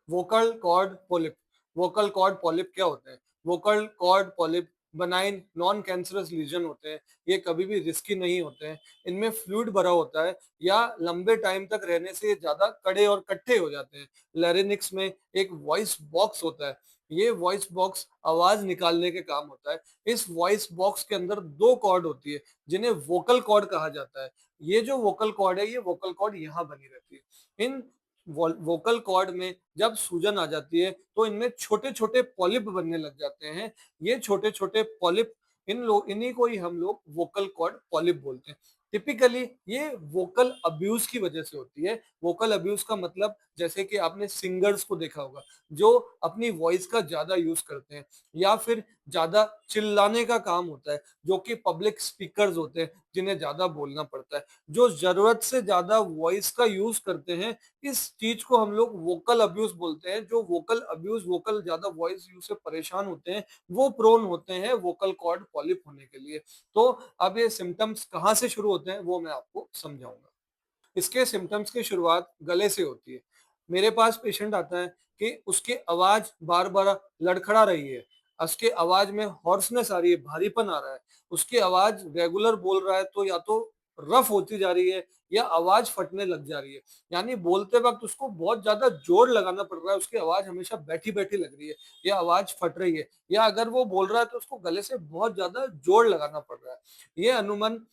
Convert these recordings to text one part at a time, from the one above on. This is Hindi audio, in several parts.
Vocal cord polyp. Vocal cord polyp क्या होते हैं? Vocal cord polyp benign non cancerous lesion होते हैं। ये कभी भी रिस्की नहीं होते हैं। इनमें फ्लूइड भरा होता है या लंबे टाइम तक रहने से ये ज्यादा कड़े और कट्ठे हो जाते हैं। लैरिंक्स में एक वॉइस बॉक्स होता है। ये वॉइस बॉक्स आवाज निकालने के काम होता है। इस वॉइस बॉक्स के अंदर दो कॉर्ड होती है जिन्हें वोकल कॉर्ड कहा जाता है। ये जो वोकल कॉर्ड है, ये वोकल कॉर्ड यहाँ बनी रहती है। इन वोकल कॉर्ड में जब सूजन आ जाती है तो इनमें छोटे छोटे पॉलिप बनने लग जाते हैं। ये छोटे छोटे पॉलिप इन्हीं को ही हम लोग वोकल कॉर्ड पॉलिप बोलते हैं। टिपिकली ये वोकल अब्यूज की वजह से होती है। वोकल अब्यूज का मतलब जैसे कि आपने सिंगर्स को देखा होगा जो अपनी वॉइस का ज्यादा यूज करते हैं या फिर ज्यादा चिल्लाने का काम होता है, जो कि पब्लिक स्पीकर्स होते हैं जिन्हें ज्यादा बोलना पड़ता है, जो जरूरत से ज्यादा वॉइस का यूज करते हैं। इस चीज को हम लोग वोकल अब्यूज बोलते हैं। जो वोकल ज्यादा वॉइस यूज से परेशान होते हैं वो प्रोन होते हैं वोकल कॉर्ड पॉलिप होने के लिए। तो अब ये सिम्टम्स कहाँ से शुरू होते हैं वो मैं आपको समझाऊंगा। इसके सिम्टम्स की शुरुआत गले से होती है। मेरे पास पेशेंट आता है कि उसकी आवाज बार बार लड़खड़ा रही है, उसके आवाज में हॉर्सनेस आ रही है, भारीपन आ रहा है, उसकी आवाज रेगुलर बोल रहा है तो या तो रफ होती जा रही है या आवाज फटने लग जा रही है। यानी बोलते वक्त उसको बहुत ज्यादा जोर लगाना पड़ रहा है, उसकी आवाज हमेशा बैठी बैठी लग रही है या आवाज फट रही है, या अगर वो बोल रहा है तो उसको गले से बहुत ज्यादा जोर लगाना पड़ रहा है। ये अनुमान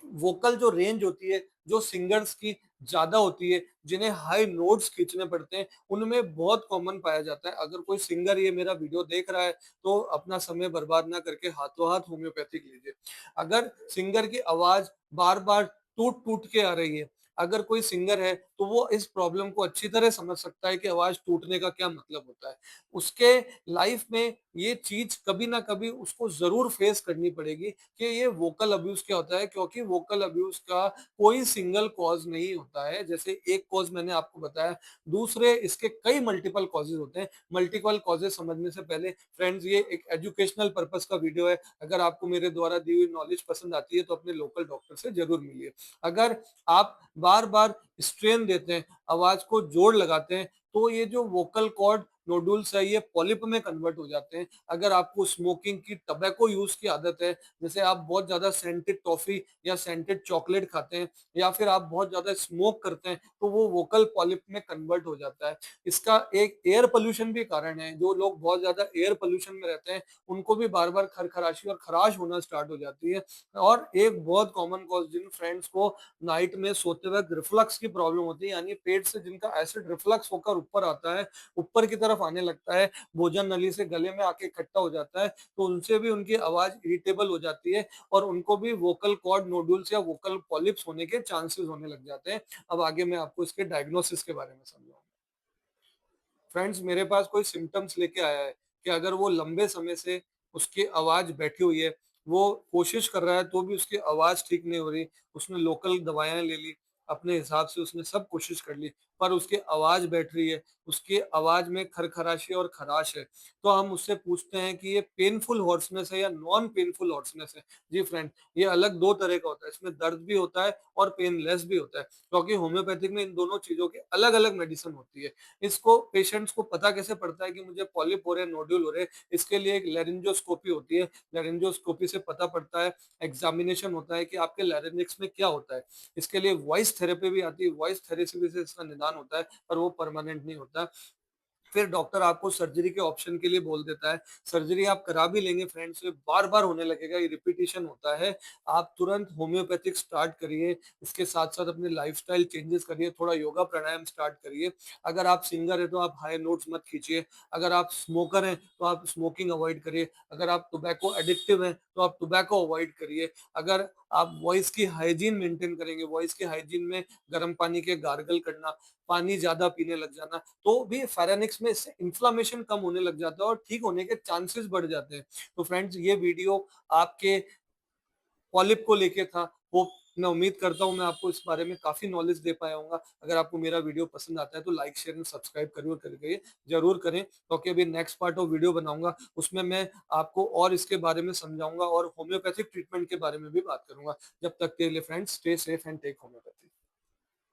वोकल जो रेंज होती है जो सिंगर्स की ज्यादा होती है, जिन्हें हाई नोट्स खींचने पड़ते हैं, उनमें बहुत कॉमन पाया जाता है। अगर कोई सिंगर ये मेरा वीडियो देख रहा है तो अपना समय बर्बाद ना करके हाथों हाथ होम्योपैथिक लीजिए। अगर सिंगर की आवाज बार बार टूट टूट के आ रही है, अगर कोई सिंगर है तो वो इस प्रॉब्लम को अच्छी तरह समझ सकता है कि आवाज टूटने का क्या मतलब होता है। उसके लाइफ में ये चीज कभी ना कभी उसको जरूर फेस करनी पड़ेगी कि ये वोकल अब्यूज क्या होता है, क्योंकि वोकल अब्यूज का कोई सिंगल कॉज नहीं होता है। जैसे एक कॉज मैंने आपको बताया, दूसरे इसके कई मल्टीपल कॉजेज होते हैं। मल्टीपल कॉजेज समझने से पहले फ्रेंड्स, ये एक एजुकेशनल पर्पस का वीडियो है। अगर आपको मेरे द्वारा दी हुई नॉलेज पसंद आती है तो अपने लोकल डॉक्टर से जरूर मिलिए। अगर आप बार बार स्ट्रेन देते हैं, आवाज को जोर लगाते हैं, तो ये जो वोकल कॉर्ड नोडुल्स है ये पॉलिप में कन्वर्ट हो जाते हैं। अगर आपको स्मोकिंग की, टबैको यूज की आदत है, जैसे आप बहुत ज्यादा सेंटेड टॉफी या सेंटेड चॉकलेट खाते हैं या फिर आप बहुत ज्यादा स्मोक करते हैं, तो वो वोकल पॉलिप में कन्वर्ट हो जाता है। इसका एक एयर पोल्यूशन भी कारण है। जो लोग बहुत ज्यादा एयर पोल्यूशन में रहते हैं उनको भी बार बार खरखराशी और खराश होना स्टार्ट हो जाती है। और एक बहुत कॉमन कॉज जिन फ्रेंड्स को नाइट में सोते वक्त रिफ्लक्स की प्रॉब्लम होती है, यानी पेट से जिनका एसिड रिफ्लक्स होकर ऊपर आता है, ऊपर की तरफ आने लगता है, भोजन नली से गले में आके इकट्ठा हो जाता है, तो उनसे भी उनकी आवाज इरिटेबल हो जाती है और उनको भी वोकल कॉर्ड नोडुल्स या वोकल पॉलिप्स होने के चांसेस होने लग जाते हैं। अब आगे मैं आपको इसके डायग्नोसिस के बारे में समझाऊंगा। फ्रेंड्स, मेरे पास कोई सिम्टम्स लेके आया है कि अगर वो लंबे समय से उसकी आवाज बैठी हुई है, वो कोशिश कर रहा है तो भी उसकी आवाज ठीक नहीं हो रही, उसने लोकल दवाएं ले ली, अपने हिसाब से उसने सब कोशिश कर ली, पर उसकी आवाज बैठ रही है, उसकी आवाज में खरखराशी और खराश है, तो हम उससे पूछते हैं कि ये पेनफुल हॉर्सनेस है या नॉन पेनफुल हॉर्सनेस है। जी फ्रेंड, ये अलग दो तरह का होता है, इसमें दर्द भी होता है और पेनलेस भी होता है, क्योंकि होम्योपैथिक में इन दोनों चीजों की अलग अलग मेडिसिन होती है। इसको पेशेंट्स को पता कैसे पड़ता है कि मुझे पॉलिप हो रहे, नोड्यूल हो रहे? इसके लिए एक लैरिंजोस्कोपी होती है। लैरिंजोस्कोपी से पता पड़ता है, एग्जामिनेशन होता है कि आपके लैरिंजिक्स में क्या होता है। इसके लिए वॉइस थेरेपी भी आती है, वॉइस थेरेपी से इसका निदान होता है, पर वो परमानेंट नहीं होता। फिर डॉक्टर आपको सर्जरी के ऑप्शन के लिए बोल देता है। सर्जरी आप करा भी लेंगे फ्रेंड्स, ये बार बार होने लगेगा, ये रिपीटिशन होता है। आप तुरंत होम्योपैथिक स्टार्ट करिए, इसके साथ साथ अपने लाइफस्टाइल चेंजेस करिए, थोड़ा योगा प्राणायाम स्टार्ट करिए। अगर आप सिंगर है तो आप हाई नोट्स मत खींचिए। अगर आप स्मोकर हैं तो आप स्मोकिंग अवॉइड करिए। अगर आप टोबैको एडिक्टिव हैं तो आप टोबैको अवॉइड करिए। अगर आप वॉइस की हाइजीन मेंटेन करेंगे, वॉइस की हाइजीन में गर्म पानी के गार्गल करना, पानी ज्यादा पीने लग जाना, तो भी फेरेनिक्स में इससे इन्फ्लामेशन कम होने लग जाता है और ठीक होने के चांसेस बढ़ जाते हैं। तो फ्रेंड्स, ये वीडियो आपके पॉलिप को लेके था। होप, मैं उम्मीद करता हूँ मैं आपको इस बारे में काफी नॉलेज दे पाया हूँ। अगर आपको मेरा वीडियो पसंद आता है तो लाइक शेयर एंड सब्सक्राइब जरूर करके जरूर करें, क्योंकि अभी नेक्स्ट पार्ट ऑफ वीडियो बनाऊंगा, उसमें मैं आपको और इसके बारे में समझाऊंगा और होम्योपैथिक ट्रीटमेंट के बारे में भी बात करूंगा। जब तक के लिए friends, stay safe and take homeopathy.